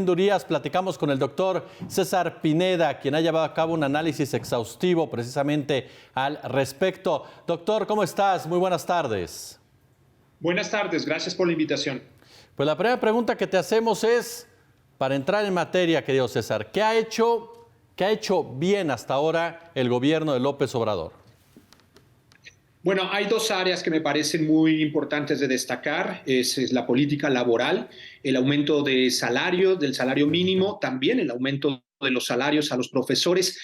Belinda Urías, platicamos con el doctor César Pineda, quien ha llevado a cabo un análisis exhaustivo precisamente al respecto. Doctor, ¿cómo estás? Muy buenas tardes. Buenas tardes, gracias por la invitación. Pues la primera pregunta que te hacemos es, para entrar en materia, querido César, ¿qué ha hecho bien hasta ahora el gobierno de López Obrador? Bueno, hay dos áreas que me parecen muy importantes de destacar. Es la política laboral, el aumento de salario, del salario mínimo, también el aumento de los salarios a los profesores,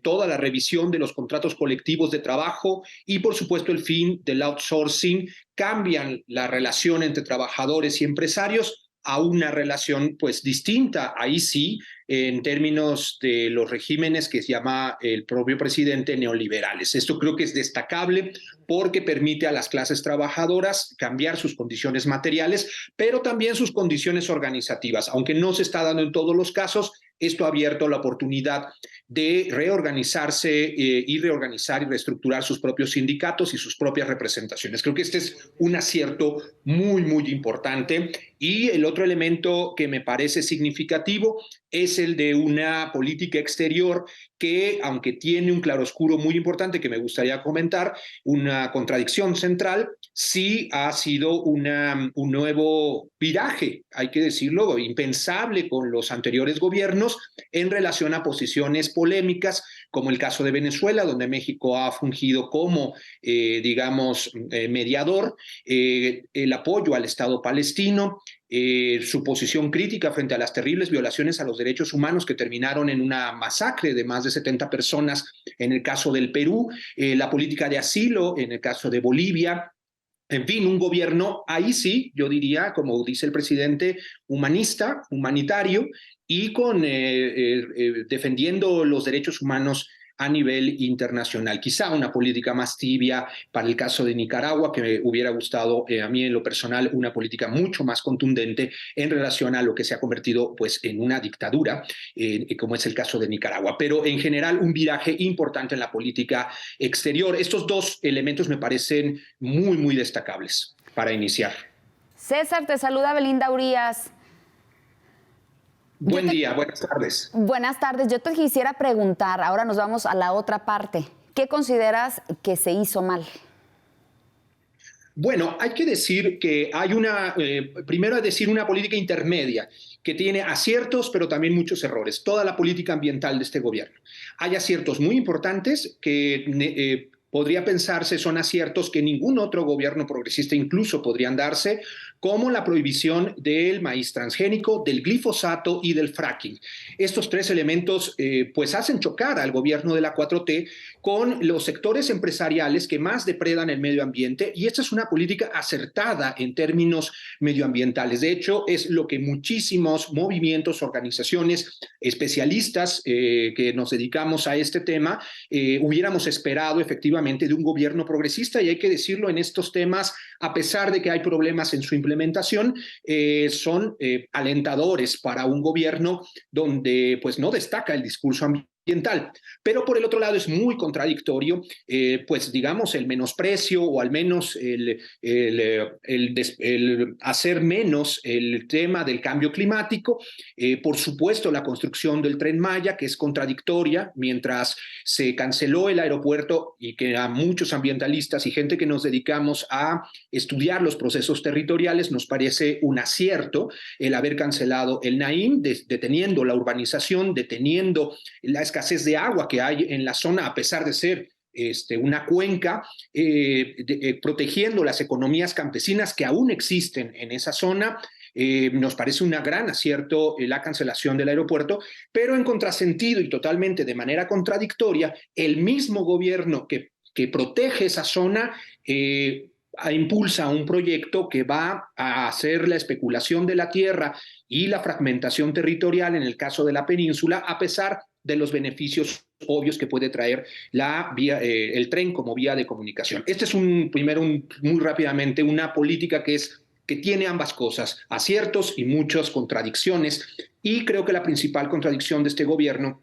toda la revisión de los contratos colectivos de trabajo y, por supuesto, el fin del outsourcing. Cambian la relación entre trabajadores y empresarios a una relación pues distinta, ahí sí, en términos de los regímenes que se llama el propio presidente neoliberales. Esto creo que es destacable porque permite a las clases trabajadoras cambiar sus condiciones materiales, pero también sus condiciones organizativas. Aunque no se está dando en todos los casos, esto ha abierto la oportunidad de reorganizarse y reorganizar y reestructurar sus propios sindicatos y sus propias representaciones. Creo que este es un acierto muy, muy importante. Y el otro elemento que me parece significativo es el de una política exterior que, aunque tiene un claroscuro muy importante que me gustaría comentar, una contradicción central, sí ha sido un nuevo viraje, hay que decirlo, impensable con los anteriores gobiernos en relación a posiciones polémicas, como el caso de Venezuela, donde México ha fungido como, mediador, el apoyo al Estado palestino, su posición crítica frente a las terribles violaciones a los derechos humanos que terminaron en una masacre de más de 70 personas en el caso del Perú, la política de asilo en el caso de Bolivia. En fin, un gobierno, ahí sí, yo diría, como dice el presidente, humanista, humanitario y defendiendo los derechos humanos a nivel internacional. Quizá una política más tibia para el caso de Nicaragua, que me hubiera gustado a mí en lo personal una política mucho más contundente en relación a lo que se ha convertido pues, en una dictadura, como es el caso de Nicaragua. Pero en general un viraje importante en la política exterior. Estos dos elementos me parecen muy, muy destacables para iniciar. César, te saluda Belinda Urías. Buen día, buenas tardes. Buenas tardes. Yo te quisiera preguntar, ahora nos vamos a la otra parte. ¿Qué consideras que se hizo mal? Bueno, hay que decir que hay primero decir una política intermedia que tiene aciertos, pero también muchos errores. Toda la política ambiental de este gobierno. Hay aciertos muy importantes que podría pensarse son aciertos que ningún otro gobierno progresista incluso podrían darse, como la prohibición del maíz transgénico, del glifosato y del fracking. Estos tres elementos pues hacen chocar al gobierno de la 4T con los sectores empresariales que más depredan el medio ambiente, y esta es una política acertada en términos medioambientales. De hecho, es lo que muchísimos movimientos, organizaciones, especialistas que nos dedicamos a este tema, hubiéramos esperado efectivamente de un gobierno progresista, y hay que decirlo, en estos temas, a pesar de que hay problemas en su implementación, son alentadores para un gobierno donde pues no destaca el discurso ambiental. Pero por el otro lado es muy contradictorio, pues digamos, el menosprecio o al menos el hacer menos el tema del cambio climático. Por supuesto, la construcción del Tren Maya, que es contradictoria, mientras se canceló el aeropuerto, y que a muchos ambientalistas y gente que nos dedicamos a estudiar los procesos territoriales nos parece un acierto el haber cancelado el Naim, deteniendo la urbanización, deteniendo la escasez de agua que hay en la zona, a pesar de ser una cuenca, protegiendo las economías campesinas que aún existen en esa zona. Nos parece un gran acierto la cancelación del aeropuerto, pero en contrasentido y totalmente de manera contradictoria, el mismo gobierno que protege esa zona impulsa un proyecto que va a hacer la especulación de la tierra y la fragmentación territorial en el caso de la península, a pesar de los beneficios obvios que puede traer el tren como vía de comunicación. Este es muy rápidamente, una política que tiene ambas cosas, aciertos y muchas contradicciones, y creo que la principal contradicción de este gobierno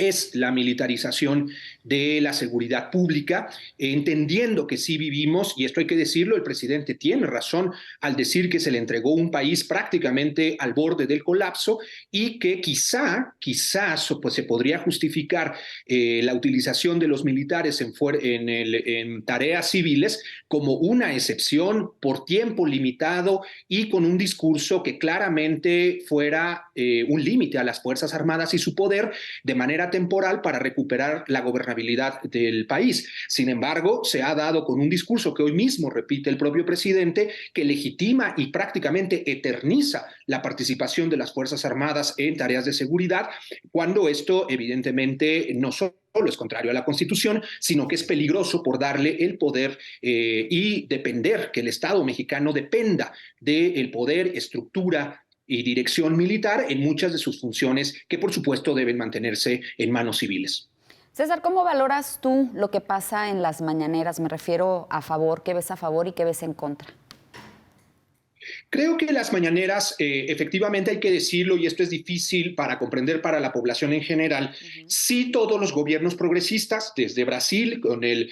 es la militarización de la seguridad pública, entendiendo que sí vivimos, y esto hay que decirlo, el presidente tiene razón al decir que se le entregó un país prácticamente al borde del colapso y que quizás pues, se podría justificar la utilización de los militares en tareas civiles como una excepción por tiempo limitado y con un discurso que claramente fuera un límite a las Fuerzas Armadas y su poder de manera temporal para recuperar la gobernabilidad del país. Sin embargo, se ha dado con un discurso que hoy mismo repite el propio presidente, que legitima y prácticamente eterniza la participación de las Fuerzas Armadas en tareas de seguridad, cuando esto evidentemente no solo es contrario a la Constitución, sino que es peligroso por darle el poder y depender, que el Estado mexicano dependa del poder, estructura y dirección militar en muchas de sus funciones que por supuesto deben mantenerse en manos civiles. César, ¿cómo valoras tú lo que pasa en las mañaneras? Me refiero a favor, ¿qué ves a favor y qué ves en contra? Creo que las mañaneras, efectivamente hay que decirlo, y esto es difícil para comprender para la población en general, sí todos los gobiernos progresistas, desde Brasil con el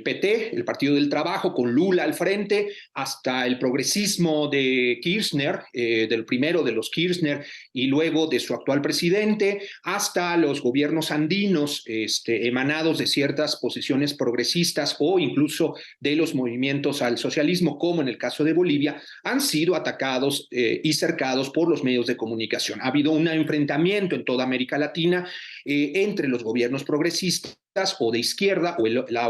PT, el Partido del Trabajo, con Lula al frente, hasta el progresismo de Kirchner, del primero de los Kirchner, y luego de su actual presidente, hasta los gobiernos andinos emanados de ciertas posiciones progresistas o incluso de los movimientos al socialismo, como en el caso de Bolivia, han sido atacados y cercados por los medios de comunicación. Ha habido un enfrentamiento en toda América Latina entre los gobiernos progresistas o de izquierda o la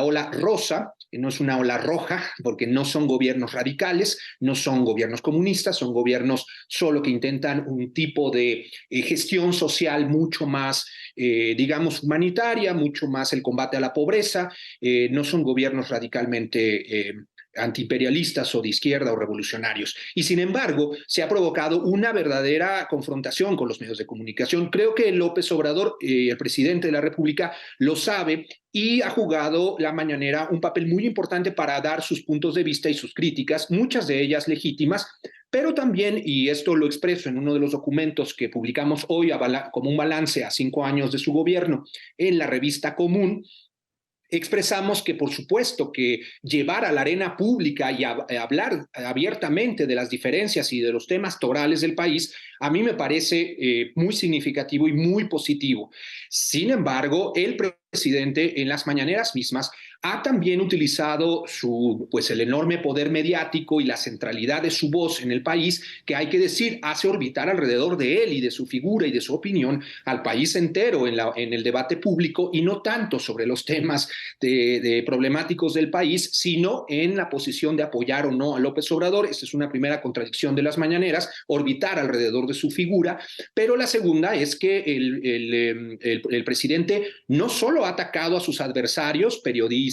ola rosa, no es una ola roja, porque no son gobiernos radicales, no son gobiernos comunistas, son gobiernos solo que intentan un tipo de gestión social mucho más, digamos, humanitaria, mucho más el combate a la pobreza, no son gobiernos radicalmente antiimperialistas o de izquierda o revolucionarios. Y sin embargo, se ha provocado una verdadera confrontación con los medios de comunicación. Creo que López Obrador, el presidente de la República, lo sabe y ha jugado la mañanera un papel muy importante para dar sus puntos de vista y sus críticas, muchas de ellas legítimas, pero también, y esto lo expreso en uno de los documentos que publicamos hoy como un balance a 5 años de su gobierno en la revista Común, expresamos que por supuesto que llevar a la arena pública y hablar abiertamente de las diferencias y de los temas torales del país, a mí me parece muy significativo y muy positivo. Sin embargo, el presidente en las mañaneras mismas ha también utilizado el enorme poder mediático y la centralidad de su voz en el país, que hay que decir, hace orbitar alrededor de él y de su figura y de su opinión al país entero en el debate público, y no tanto sobre los temas de problemáticos del país, sino en la posición de apoyar o no a López Obrador. Esta es una primera contradicción de las mañaneras, orbitar alrededor de su figura, pero la segunda es que el presidente no solo ha atacado a sus adversarios, periodistas,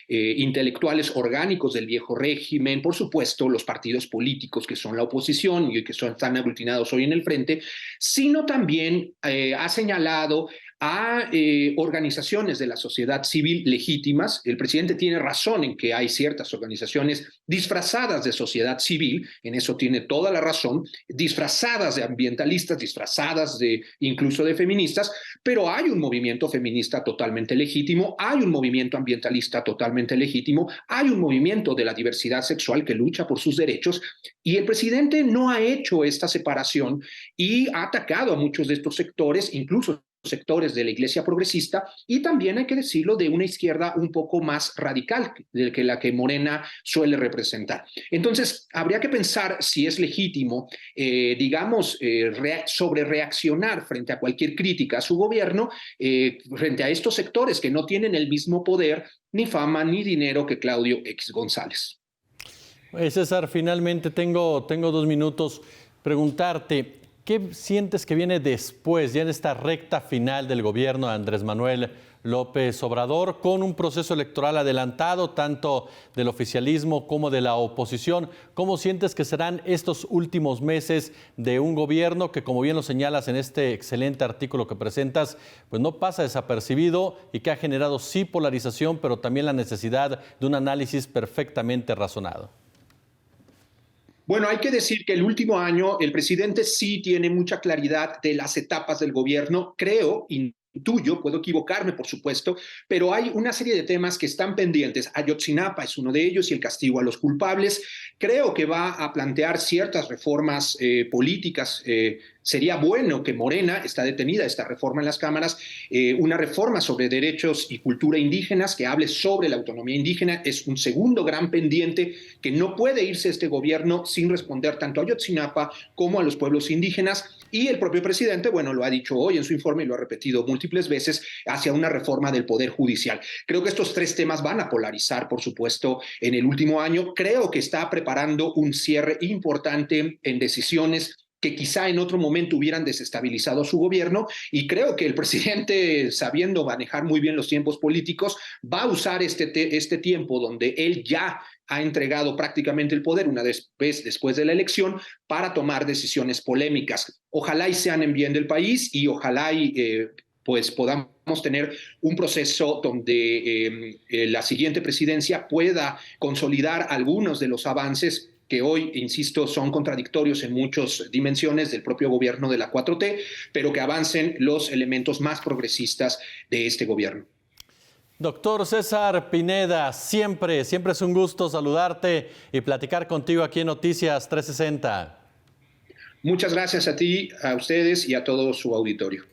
intelectuales orgánicos del viejo régimen, por supuesto los partidos políticos que son la oposición y que están aglutinados hoy en el frente, sino también ha señalado a organizaciones de la sociedad civil legítimas. El presidente tiene razón en que hay ciertas organizaciones disfrazadas de sociedad civil, en eso tiene toda la razón, disfrazadas de ambientalistas, disfrazadas incluso de feministas, pero hay un movimiento feminista totalmente legítimo, hay un movimiento ambientalista totalmente legítimo, hay un movimiento de la diversidad sexual que lucha por sus derechos, y el presidente no ha hecho esta separación y ha atacado a muchos de estos sectores, incluso sectores de la iglesia progresista, y también hay que decirlo de una izquierda un poco más radical de la que Morena suele representar. Entonces, habría que pensar si es legítimo, sobre reaccionar frente a cualquier crítica a su gobierno, frente a estos sectores que no tienen el mismo poder, ni fama, ni dinero que Claudio X González. César, finalmente tengo 2 minutos. Preguntarte, ¿qué sientes que viene después, ya en esta recta final del gobierno de Andrés Manuel López Obrador, con un proceso electoral adelantado, tanto del oficialismo como de la oposición? ¿Cómo sientes que serán estos últimos meses de un gobierno que, como bien lo señalas en este excelente artículo que presentas, pues no pasa desapercibido y que ha generado sí polarización, pero también la necesidad de un análisis perfectamente razonado? Bueno, hay que decir que el último año el presidente sí tiene mucha claridad de las etapas del gobierno, creo, intuyo, puedo equivocarme, por supuesto, pero hay una serie de temas que están pendientes. Ayotzinapa es uno de ellos y el castigo a los culpables. Creo que va a plantear ciertas reformas políticas. Sería bueno que Morena, está detenida esta reforma en las cámaras, una reforma sobre derechos y cultura indígenas que hable sobre la autonomía indígena. Es un segundo gran pendiente que no puede irse este gobierno sin responder tanto a Ayotzinapa como a los pueblos indígenas. Y el propio presidente, bueno, lo ha dicho hoy en su informe y lo ha repetido múltiples veces, hacia una reforma del Poder Judicial. Creo que estos tres temas van a polarizar, por supuesto, en el último año. Creo que está preparando un cierre importante en decisiones que quizá en otro momento hubieran desestabilizado su gobierno, y creo que el presidente, sabiendo manejar muy bien los tiempos políticos, va a usar este tiempo donde él ya ha entregado prácticamente el poder una vez después de la elección para tomar decisiones polémicas. Ojalá y sean en bien del país y ojalá pues podamos tener un proceso donde la siguiente presidencia pueda consolidar algunos de los avances que hoy, insisto, son contradictorios en muchas dimensiones del propio gobierno de la 4T, pero que avancen los elementos más progresistas de este gobierno. Doctor César Pineda, siempre es un gusto saludarte y platicar contigo aquí en Noticias 360. Muchas gracias a ti, a ustedes y a todo su auditorio.